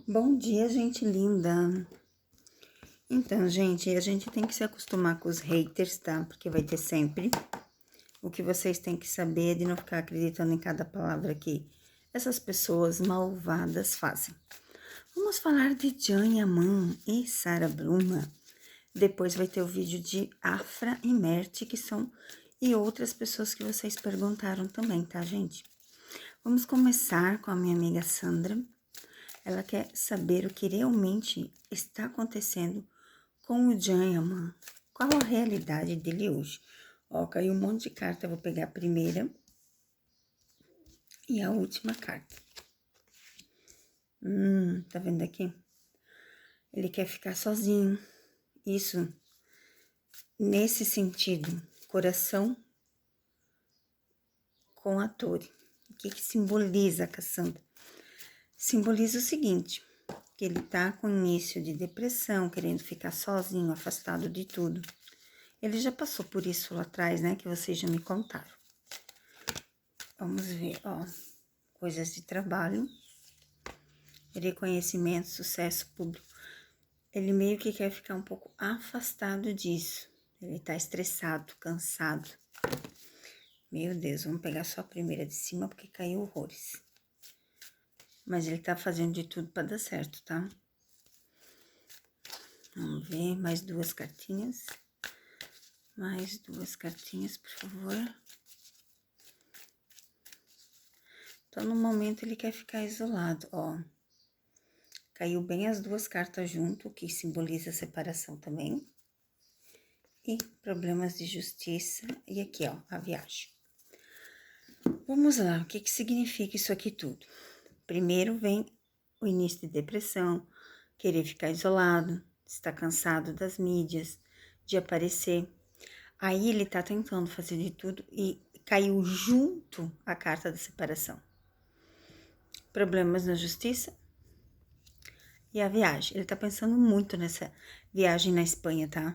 Bom dia, gente linda. Então, gente, a gente tem que se acostumar com os haters, tá? Porque vai ter sempre. O que vocês têm que saber é de não ficar acreditando em cada palavra que essas pessoas malvadas fazem. Vamos falar de Can Yaman e Sara Bluma. Depois vai ter o vídeo de Afra e Mert, e outras pessoas que vocês perguntaram também, tá, gente? Vamos começar com a minha amiga Sandra. Ela quer saber o que realmente está acontecendo com o Can Yaman. Qual a realidade dele hoje? Ó, caiu um monte de carta. Eu vou pegar a primeira e a última carta. Tá vendo aqui? Ele quer ficar sozinho. Isso, nesse sentido, coração com a torre. O que simboliza, Cassandra? Simboliza o seguinte, que ele tá com início de depressão, querendo ficar sozinho, afastado de tudo. Ele já passou por isso lá atrás, né, que vocês já me contaram. Vamos ver, ó, coisas de trabalho, reconhecimento, sucesso público. Ele meio que quer ficar um pouco afastado disso. Ele tá estressado, cansado. Meu Deus, vamos pegar só a primeira de cima, porque caiu horrores. Mas ele tá fazendo de tudo pra dar certo, tá? Vamos ver, mais duas cartinhas. Mais duas cartinhas, por favor. Então, no momento, ele quer ficar isolado, ó. Caiu bem as duas cartas junto, que simboliza a separação também. E problemas de justiça. E aqui, ó, a viagem. Vamos lá, o que significa isso aqui tudo? Primeiro vem o início de depressão, querer ficar isolado, estar cansado das mídias, de aparecer. Aí ele tá tentando fazer de tudo e caiu junto a carta da separação. Problemas na justiça e a viagem. Ele tá pensando muito nessa viagem na Espanha, tá?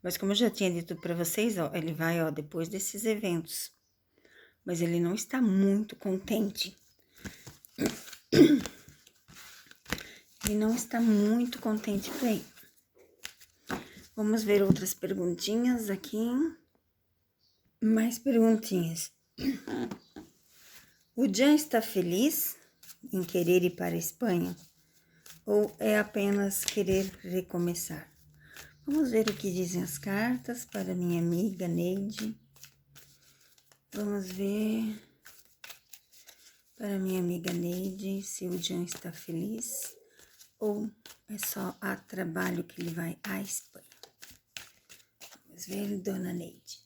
Mas como eu já tinha dito pra vocês, ó, ele vai, ó, depois desses eventos. Mas ele não está muito contente. Ele não está muito contente por aí. Vamos ver outras perguntinhas aqui. Mais perguntinhas. O Can está feliz em querer ir para a Espanha? Ou é apenas querer recomeçar? Vamos ver o que dizem as cartas para minha amiga Neide. Vamos ver para minha amiga Neide se o Can está feliz ou é só a trabalho que ele vai à Espanha. Vamos ver, dona Neide.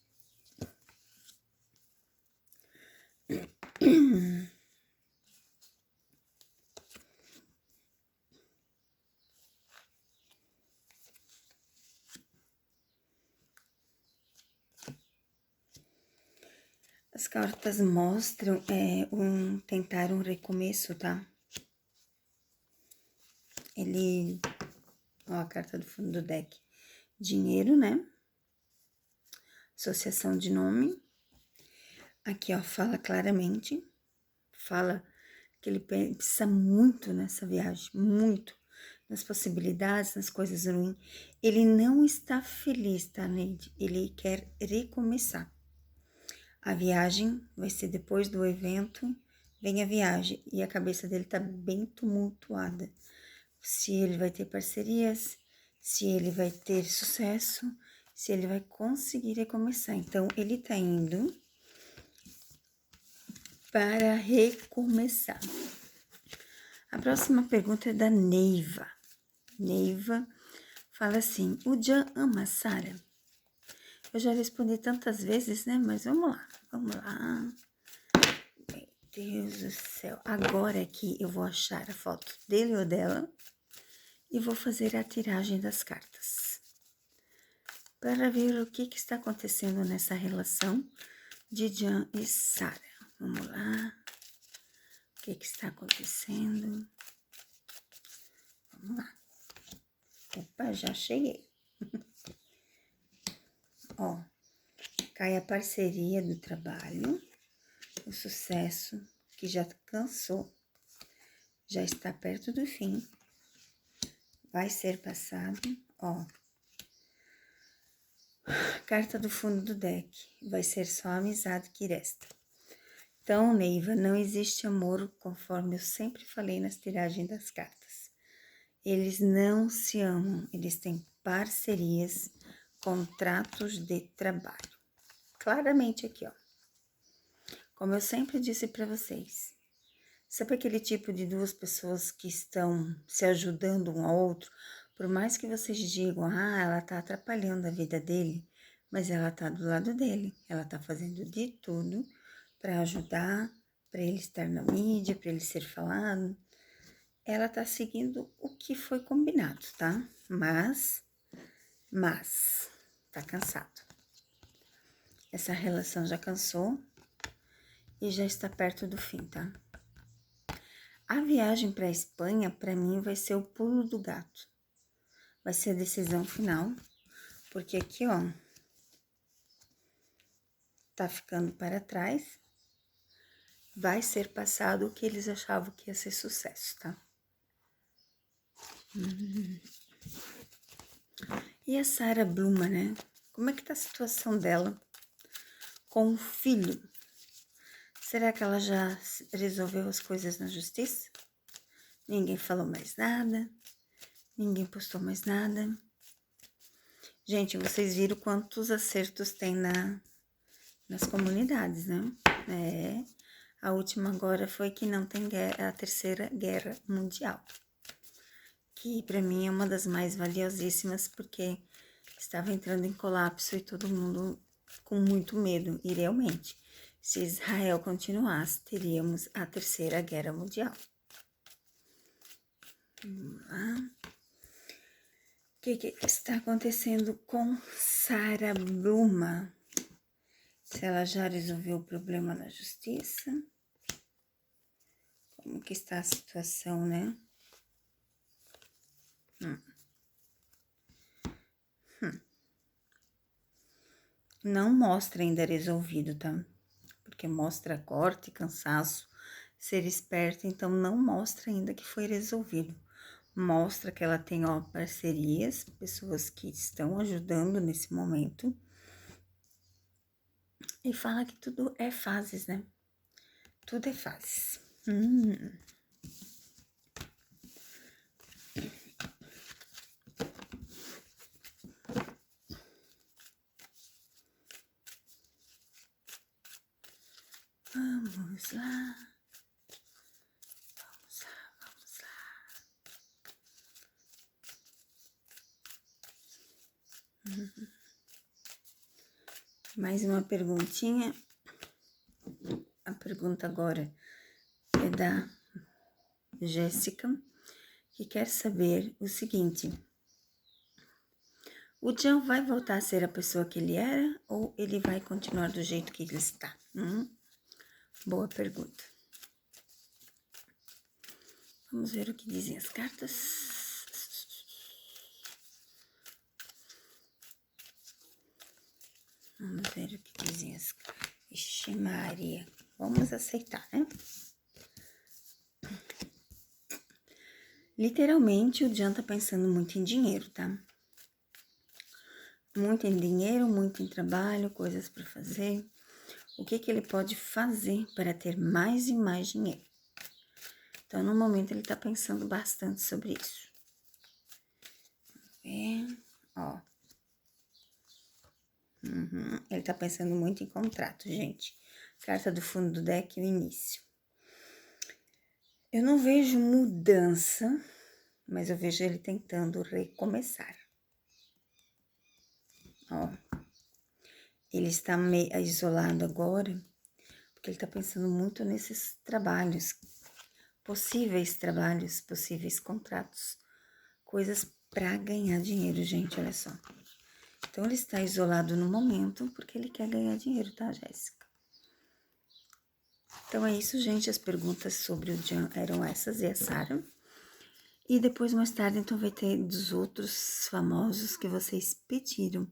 As cartas mostram tentar um recomeço, tá? Ele, ó, a carta do fundo do deck. Dinheiro, né? Associação de nome. Aqui, ó, fala claramente. Fala que ele pensa muito nessa viagem, muito. Nas possibilidades, nas coisas ruins. Ele não está feliz, tá, Neide? Ele quer recomeçar. A viagem vai ser depois do evento, vem a viagem. E a cabeça dele tá bem tumultuada. Se ele vai ter parcerias, se ele vai ter sucesso, se ele vai conseguir recomeçar. Então, ele tá indo para recomeçar. A próxima pergunta é da Neiva. Neiva fala assim, o Can ama a Sara? Eu já respondi tantas vezes, né? Mas vamos lá, vamos lá. Meu Deus do céu. Agora aqui eu vou achar a foto dele ou dela e vou fazer a tiragem das cartas. Para ver o que está acontecendo nessa relação de Can e Sara. Vamos lá. O que está acontecendo? Vamos lá. Opa, já cheguei. Ó, cai a parceria do trabalho, o sucesso, que já cansou, já está perto do fim. Vai ser passado, ó. Carta do fundo do deck. Vai ser só a amizade que resta. Então, Neiva, não existe amor, conforme eu sempre falei nas tiragens das cartas. Eles não se amam, eles têm parcerias, contratos de trabalho. Claramente aqui, ó. Como eu sempre disse para vocês, sabe aquele tipo de duas pessoas que estão se ajudando um ao outro? Por mais que vocês digam, ela tá atrapalhando a vida dele, mas ela tá do lado dele, ela tá fazendo de tudo para ajudar, para ele estar na mídia, para ele ser falado. Ela tá seguindo o que foi combinado, tá? Mas, tá cansado. Essa relação já cansou e já está perto do fim, tá? A viagem para a Espanha, para mim, vai ser o pulo do gato. Vai ser a decisão final, porque aqui, ó, tá ficando para trás. Vai ser passado o que eles achavam que ia ser sucesso, tá? E a Sarah Bluma, né? Como é que tá a situação dela com o filho? Será que ela já resolveu as coisas na justiça? Ninguém falou mais nada. Ninguém postou mais nada. Gente, vocês viram quantos acertos tem nas comunidades, né? A última agora foi que não tem guerra, a terceira guerra mundial. Que para mim é uma das mais valiosíssimas, porque estava entrando em colapso e todo mundo com muito medo. E realmente, se Israel continuasse, teríamos a terceira guerra mundial. Vamos lá. O que está acontecendo com Sarah Bluma? Se ela já resolveu o problema na justiça? Como que está a situação, né? Não mostra ainda resolvido, tá? Porque mostra corte, cansaço, ser esperta, então não mostra ainda que foi resolvido. Mostra que ela tem, ó, parcerias, pessoas que estão ajudando nesse momento. E fala que tudo é fases, né? Tudo é fases. Vamos lá. Vamos lá. Mais uma perguntinha. A pergunta agora é da Jéssica, que quer saber o seguinte: o John vai voltar a ser a pessoa que ele era ou ele vai continuar do jeito que ele está? Boa pergunta. Vamos ver o que dizem as cartas. Vamos ver o que dizem as cartas. Ixi, Maria. Vamos aceitar, né? Literalmente, o John tá pensando muito em dinheiro, tá? Muito em dinheiro, muito em trabalho, coisas para fazer. O que ele pode fazer para ter mais e mais dinheiro? Então, no momento, ele tá pensando bastante sobre isso. Vamos ver, ó. Ele tá pensando muito em contrato, gente. Carta do fundo do deck, o início. Eu não vejo mudança, mas eu vejo ele tentando recomeçar. Ó. Ele está meio isolado agora, porque ele tá pensando muito nesses trabalhos, possíveis contratos, coisas para ganhar dinheiro, gente, olha só. Então, ele está isolado no momento porque ele quer ganhar dinheiro, tá, Jéssica? Então, é isso, gente. As perguntas sobre o John eram essas e a Sarah. E depois, mais tarde, então, vai ter dos outros famosos que vocês pediram.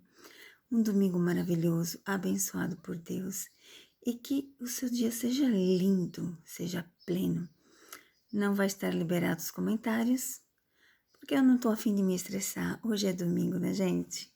Um domingo maravilhoso, abençoado por Deus. E que o seu dia seja lindo, seja pleno. Não vai estar liberado os comentários, porque eu não tô a fim de me estressar. Hoje é domingo, né, gente?